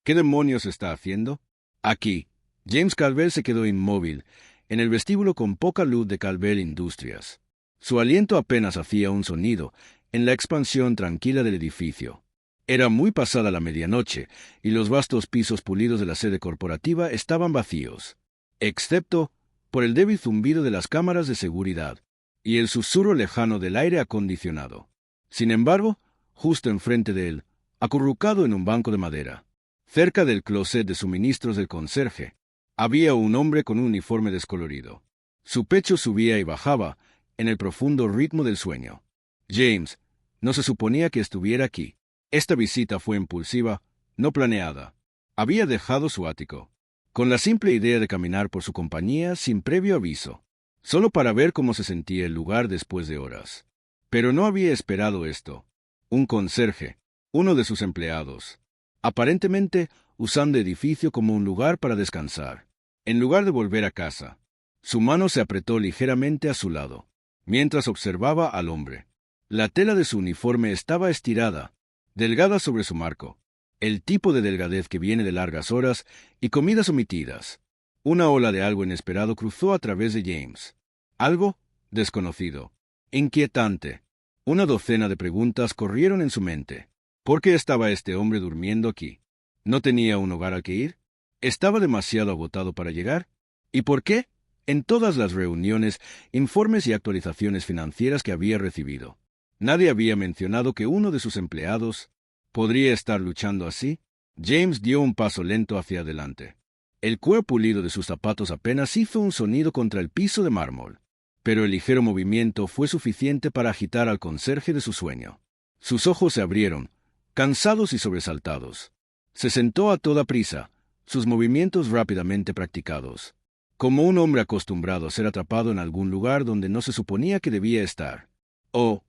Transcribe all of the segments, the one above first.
¿Qué demonios está haciendo? Aquí. James Calvert se quedó inmóvil, en el vestíbulo con poca luz de Calvert Industrias. Su aliento apenas hacía un sonido en la expansión tranquila del edificio. Era muy pasada la medianoche, y los vastos pisos pulidos de la sede corporativa estaban vacíos, excepto por el débil zumbido de las cámaras de seguridad y el susurro lejano del aire acondicionado. Sin embargo, justo enfrente de él, acurrucado en un banco de madera, cerca del closet de suministros del conserje, había un hombre con un uniforme descolorido. Su pecho subía y bajaba en el profundo ritmo del sueño. James no se suponía que estuviera aquí. Esta visita fue impulsiva, no planeada. Había dejado su ático, con la simple idea de caminar por su compañía sin previo aviso, solo para ver cómo se sentía el lugar después de horas. Pero no había esperado esto. Un conserje, uno de sus empleados, aparentemente usando el edificio como un lugar para descansar. En lugar de volver a casa, su mano se apretó ligeramente a su lado, mientras observaba al hombre. La tela de su uniforme estaba estirada, delgada sobre su marco, el tipo de delgadez que viene de largas horas y comidas omitidas. Una ola de algo inesperado cruzó a través de James. Algo desconocido, inquietante. Una docena de preguntas corrieron en su mente. ¿Por qué estaba este hombre durmiendo aquí? ¿No tenía un hogar al que ir? ¿Estaba demasiado agotado para llegar? ¿Y por qué? En todas las reuniones, informes y actualizaciones financieras que había recibido, nadie había mencionado que uno de sus empleados podría estar luchando así. James dio un paso lento hacia adelante. El cuero pulido de sus zapatos apenas hizo un sonido contra el piso de mármol, pero el ligero movimiento fue suficiente para agitar al conserje de su sueño. Sus ojos se abrieron, cansados y sobresaltados. Se sentó a toda prisa, sus movimientos rápidamente practicados, como un hombre acostumbrado a ser atrapado en algún lugar donde no se suponía que debía estar. «Oh,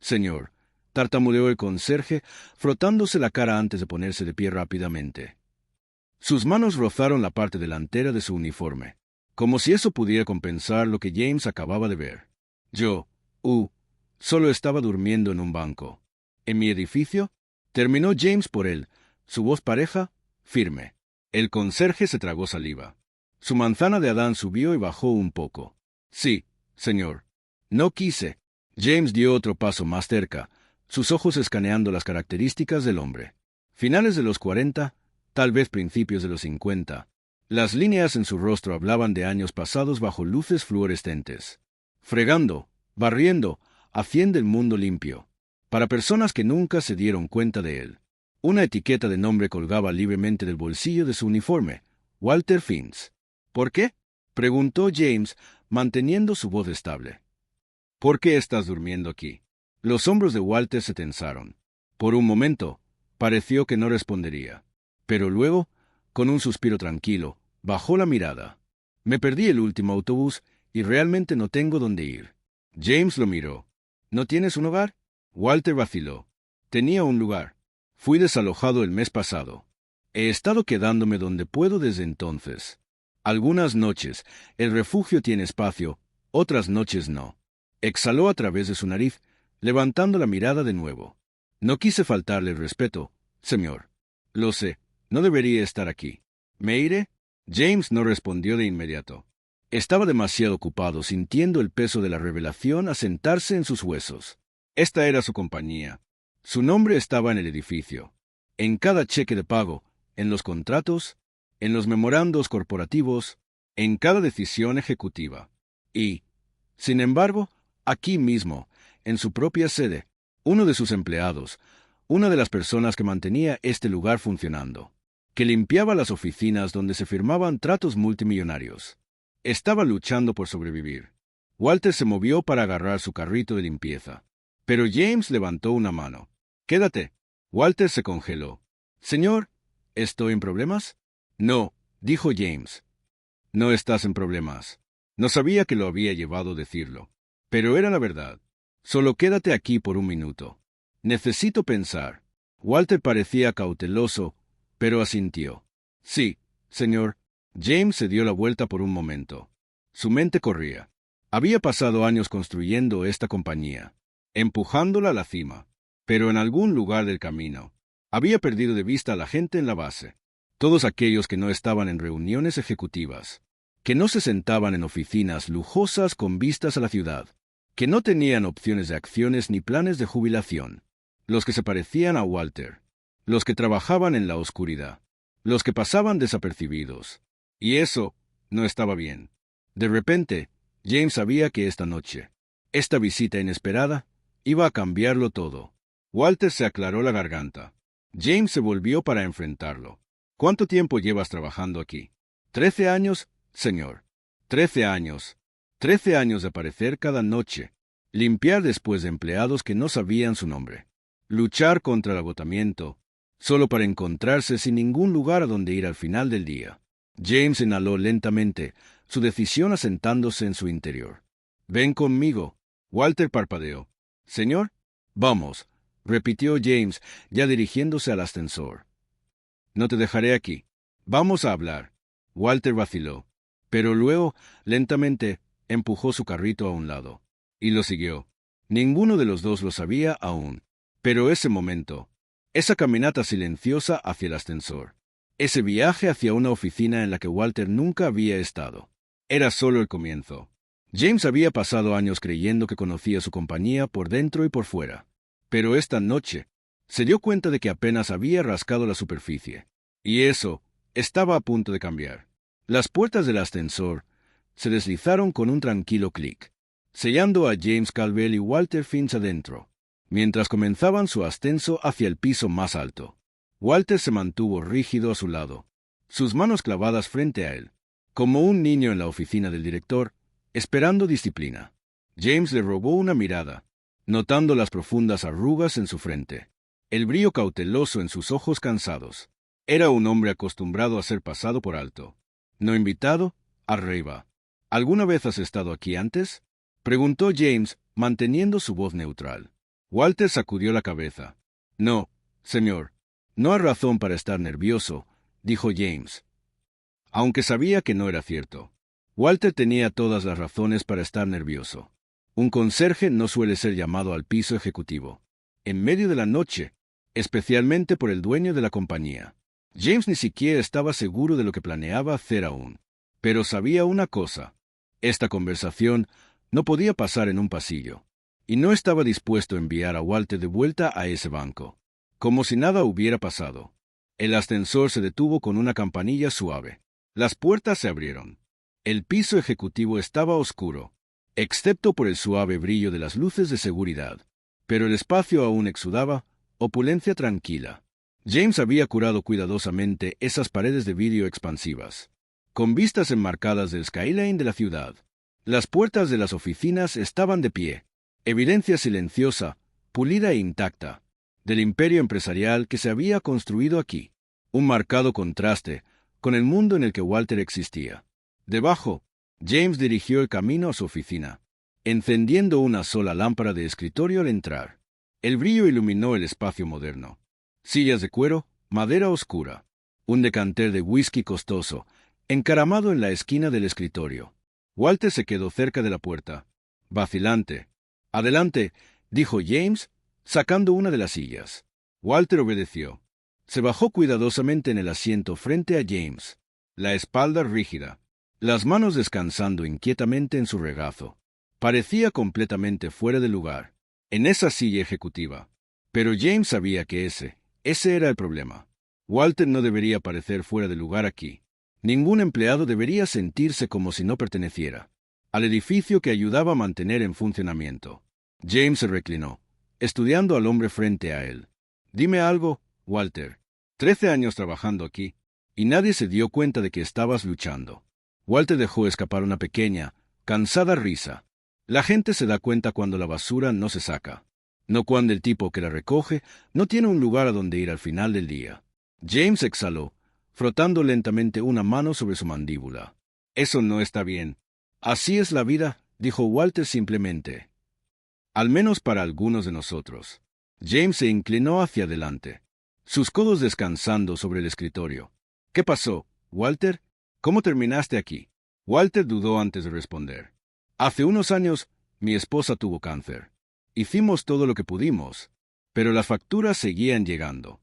señor», tartamudeó el conserje, frotándose la cara antes de ponerse de pie rápidamente. Sus manos rozaron la parte delantera de su uniforme, como si eso pudiera compensar lo que James acababa de ver. «Yo, solo estaba durmiendo en un banco. ¿En mi edificio?», terminó James por él, su voz pareja, firme. El conserje se tragó saliva. Su manzana de Adán subió y bajó un poco. «Sí, señor. No quise». James dio otro paso más cerca, sus ojos escaneando las características del hombre. Finales de los 40, tal vez principios de los 50. Las líneas en su rostro hablaban de años pasados bajo luces fluorescentes. Fregando, barriendo, haciendo el mundo limpio. Para personas que nunca se dieron cuenta de él. Una etiqueta de nombre colgaba libremente del bolsillo de su uniforme. Walter Fiennes. «¿Por qué?», preguntó James, manteniendo su voz estable. «¿Por qué estás durmiendo aquí?». Los hombros de Walter se tensaron. Por un momento, pareció que no respondería. Pero luego, con un suspiro tranquilo, bajó la mirada. «Me perdí el último autobús y realmente no tengo dónde ir». James lo miró. «¿No tienes un hogar?». Walter vaciló. «Tenía un lugar. Fui desalojado el mes pasado. He estado quedándome donde puedo desde entonces. Algunas noches el refugio tiene espacio, otras noches no». Exhaló a través de su nariz, levantando la mirada de nuevo. «No quise faltarle el respeto, señor. Lo sé, no debería estar aquí. ¿Me iré?». James no respondió de inmediato. Estaba demasiado ocupado sintiendo el peso de la revelación asentarse en sus huesos. Esta era su compañía. Su nombre estaba en el edificio. En cada cheque de pago, en los contratos, en los memorandos corporativos, en cada decisión ejecutiva. Y, sin embargo, aquí mismo, en su propia sede, uno de sus empleados, una de las personas que mantenía este lugar funcionando, que limpiaba las oficinas donde se firmaban tratos multimillonarios, estaba luchando por sobrevivir. Walter se movió para agarrar su carrito de limpieza, pero James levantó una mano. «Quédate». Walter se congeló. «Señor, ¿estoy en problemas?». «No», dijo James. «No estás en problemas». No sabía que lo había llevado a decirlo, pero era la verdad. «Solo quédate aquí por un minuto. Necesito pensar». Walter parecía cauteloso, pero asintió. «Sí, señor». James se dio la vuelta por un momento. Su mente corría. Había pasado años construyendo esta compañía, empujándola a la cima, pero en algún lugar del camino Había perdido de vista a la gente en la base, todos aquellos que no estaban en reuniones ejecutivas, que no se sentaban en oficinas lujosas con vistas a la ciudad, que no tenían opciones de acciones ni planes de jubilación, los que se parecían a Walter, los que trabajaban en la oscuridad, los que pasaban desapercibidos. Y eso no estaba bien. De repente, James sabía que esta noche, esta visita inesperada, iba a cambiarlo todo. Walter se aclaró la garganta. James se volvió para enfrentarlo. ¿Cuánto tiempo llevas trabajando aquí? 13 años, señor. 13 años. 13 años de aparecer cada noche, limpiar después de empleados que no sabían su nombre, luchar contra el agotamiento, solo para encontrarse sin ningún lugar a donde ir al final del día. James inhaló lentamente, su decisión asentándose en su interior. «Ven conmigo». Walter parpadeó. «Señor, vamos», repitió James, ya dirigiéndose al ascensor. «No te dejaré aquí. Vamos a hablar». Walter vaciló, pero luego, lentamente, empujó su carrito a un lado, y lo siguió. Ninguno de los dos lo sabía aún, pero ese momento, esa caminata silenciosa hacia el ascensor, ese viaje hacia una oficina en la que Walter nunca había estado, era solo el comienzo. James había pasado años creyendo que conocía su compañía por dentro y por fuera, pero esta noche se dio cuenta de que apenas había rascado la superficie, y eso estaba a punto de cambiar. Las puertas del ascensor se deslizaron con un tranquilo clic, sellando a James Calvel y Walter Finch adentro, mientras comenzaban su ascenso hacia el piso más alto. Walter se mantuvo rígido a su lado, sus manos clavadas frente a él, como un niño en la oficina del director, esperando disciplina. James le robó una mirada, notando las profundas arrugas en su frente, el brillo cauteloso en sus ojos cansados. Era un hombre acostumbrado a ser pasado por alto. No invitado, arriba. ¿Alguna vez has estado aquí antes?, preguntó James, manteniendo su voz neutral. Walter sacudió la cabeza. No, señor. No hay razón para estar nervioso, dijo James. Aunque sabía que no era cierto. Walter tenía todas las razones para estar nervioso. Un conserje no suele ser llamado al piso ejecutivo en medio de la noche, especialmente por el dueño de la compañía. James ni siquiera estaba seguro de lo que planeaba hacer aún. Pero sabía una cosa. Esta conversación no podía pasar en un pasillo, y no estaba dispuesto a enviar a Walter de vuelta a ese banco, como si nada hubiera pasado. El ascensor se detuvo con una campanilla suave. Las puertas se abrieron. El piso ejecutivo estaba oscuro, excepto por el suave brillo de las luces de seguridad, pero el espacio aún exudaba opulencia tranquila. James había curado cuidadosamente esas paredes de vidrio expansivas, con vistas enmarcadas del skyline de la ciudad. Las puertas de las oficinas estaban de pie, evidencia silenciosa, pulida e intacta, del imperio empresarial que se había construido aquí, un marcado contraste con el mundo en el que Walter existía. Debajo, James dirigió el camino a su oficina, encendiendo una sola lámpara de escritorio al entrar. El brillo iluminó el espacio moderno. Sillas de cuero, madera oscura, un decanter de whisky costoso, encaramado en la esquina del escritorio. Walter se quedó cerca de la puerta, vacilante. «Adelante», dijo James, sacando una de las sillas. Walter obedeció. Se bajó cuidadosamente en el asiento frente a James, la espalda rígida, las manos descansando inquietamente en su regazo. Parecía completamente fuera de lugar, en esa silla ejecutiva. Pero James sabía que ese era el problema. Walter no debería parecer fuera de lugar aquí. Ningún empleado debería sentirse como si no perteneciera al edificio que ayudaba a mantener en funcionamiento. James se reclinó, estudiando al hombre frente a él. «Dime algo, Walter. 13 años trabajando aquí, y nadie se dio cuenta de que estabas luchando». Walter dejó escapar una pequeña, cansada risa. La gente se da cuenta cuando la basura no se saca, no cuando el tipo que la recoge no tiene un lugar a donde ir al final del día. James exhaló, frotando lentamente una mano sobre su mandíbula. «Eso no está bien». «Así es la vida», dijo Walter simplemente. «Al menos para algunos de nosotros». James se inclinó hacia adelante, sus codos descansando sobre el escritorio. «¿Qué pasó, Walter? ¿Cómo terminaste aquí?» Walter dudó antes de responder. «Hace unos años, mi esposa tuvo cáncer. Hicimos todo lo que pudimos, pero las facturas seguían llegando.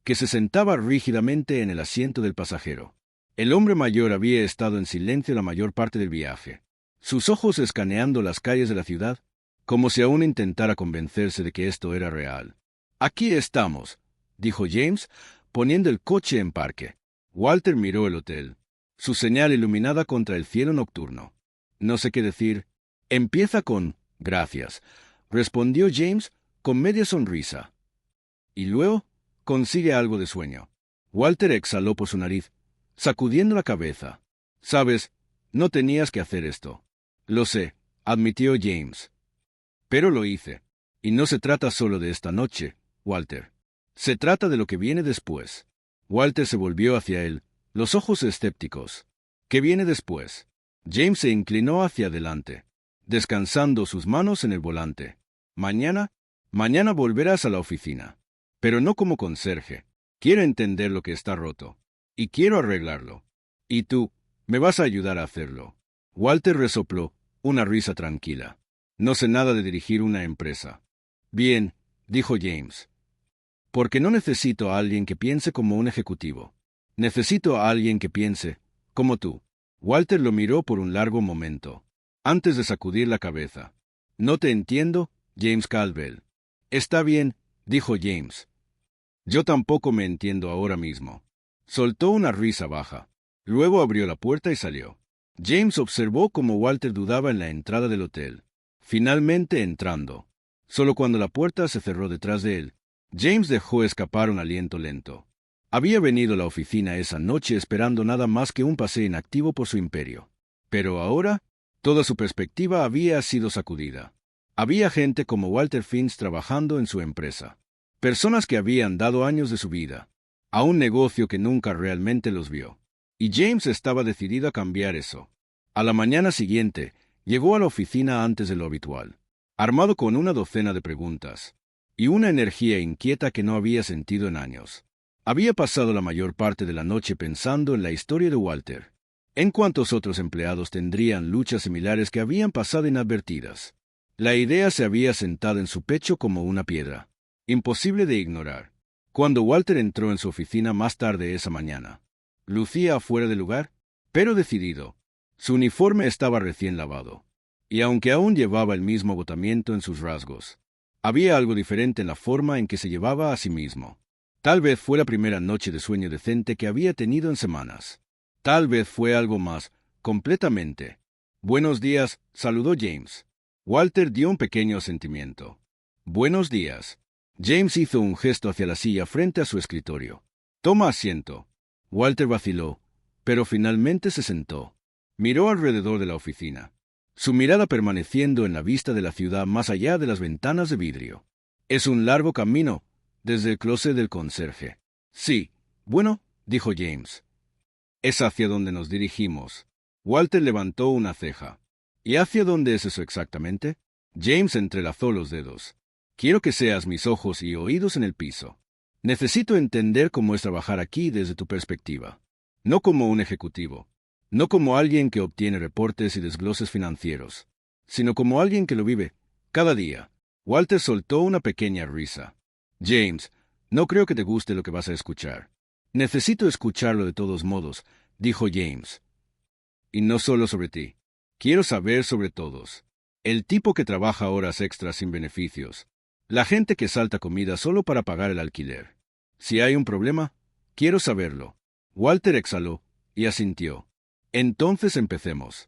que se sentaba rígidamente en el asiento del pasajero. El hombre mayor había estado en silencio la mayor parte del viaje, sus ojos escaneando las calles de la ciudad, como si aún intentara convencerse de que esto era real. «Aquí estamos», dijo James, poniendo el coche en parque. Walter miró el hotel, su señal iluminada contra el cielo nocturno. «No sé qué decir. Empieza con gracias», respondió James con media sonrisa. «Y luego consigue algo de sueño». Walter exhaló por su nariz, sacudiendo la cabeza. «Sabes, no tenías que hacer esto». «Lo sé», admitió James. «Pero lo hice. Y no se trata solo de esta noche, Walter. Se trata de lo que viene después». Walter se volvió hacia él, los ojos escépticos. «¿Qué viene después?» James se inclinó hacia adelante, descansando sus manos en el volante. «Mañana volverás a la oficina. Pero no como conserje. Quiero entender lo que está roto. Y quiero arreglarlo. Y tú, me vas a ayudar a hacerlo». Walter resopló, una risa tranquila. «No sé nada de dirigir una empresa». «Bien», dijo James. «Porque no necesito a alguien que piense como un ejecutivo. Necesito a alguien que piense como tú». Walter lo miró por un largo momento, antes de sacudir la cabeza. «No te entiendo, James Caldwell». «Está bien», dijo James. «Yo tampoco me entiendo ahora mismo». Soltó una risa baja. Luego abrió la puerta y salió. James observó cómo Walter dudaba en la entrada del hotel. Finalmente entrando, solo cuando la puerta se cerró detrás de él, James dejó escapar un aliento lento. Había venido a la oficina esa noche esperando nada más que un paseo inactivo por su imperio. Pero ahora, toda su perspectiva había sido sacudida. Había gente como Walter Finch trabajando en su empresa. Personas que habían dado años de su vida a un negocio que nunca realmente los vio. Y James estaba decidido a cambiar eso. A la mañana siguiente, llegó a la oficina antes de lo habitual, armado con una docena de preguntas y una energía inquieta que no había sentido en años. Había pasado la mayor parte de la noche pensando en la historia de Walter. ¿En cuántos otros empleados tendrían luchas similares que habían pasado inadvertidas? La idea se había sentado en su pecho como una piedra, imposible de ignorar. Cuando Walter entró en su oficina más tarde esa mañana, lucía afuera del lugar, pero decidido. Su uniforme estaba recién lavado, y aunque aún llevaba el mismo agotamiento en sus rasgos, había algo diferente en la forma en que se llevaba a sí mismo. Tal vez fue la primera noche de sueño decente que había tenido en semanas. Tal vez fue algo más, completamente. «Buenos días», saludó James. Walter dio un pequeño asentimiento. «Buenos días». James hizo un gesto hacia la silla frente a su escritorio. «Toma asiento». Walter vaciló, pero finalmente se sentó. Miró alrededor de la oficina, su mirada permaneciendo en la vista de la ciudad más allá de las ventanas de vidrio. «Es un largo camino, desde el closet del conserje». «Sí, bueno», dijo James. «Es hacia donde nos dirigimos». Walter levantó una ceja. «¿Y hacia dónde es eso exactamente?» James entrelazó los dedos. «Quiero que seas mis ojos y oídos en el piso. Necesito entender cómo es trabajar aquí desde tu perspectiva. No como un ejecutivo, no como alguien que obtiene reportes y desgloses financieros, sino como alguien que lo vive, cada día». Walter soltó una pequeña risa. «James, no creo que te guste lo que vas a escuchar». «Necesito escucharlo de todos modos», dijo James. «Y no solo sobre ti. Quiero saber sobre todos. El tipo que trabaja horas extras sin beneficios. La gente que salta comida solo para pagar el alquiler. Si hay un problema, quiero saberlo». Walter exhaló y asintió. «Entonces empecemos».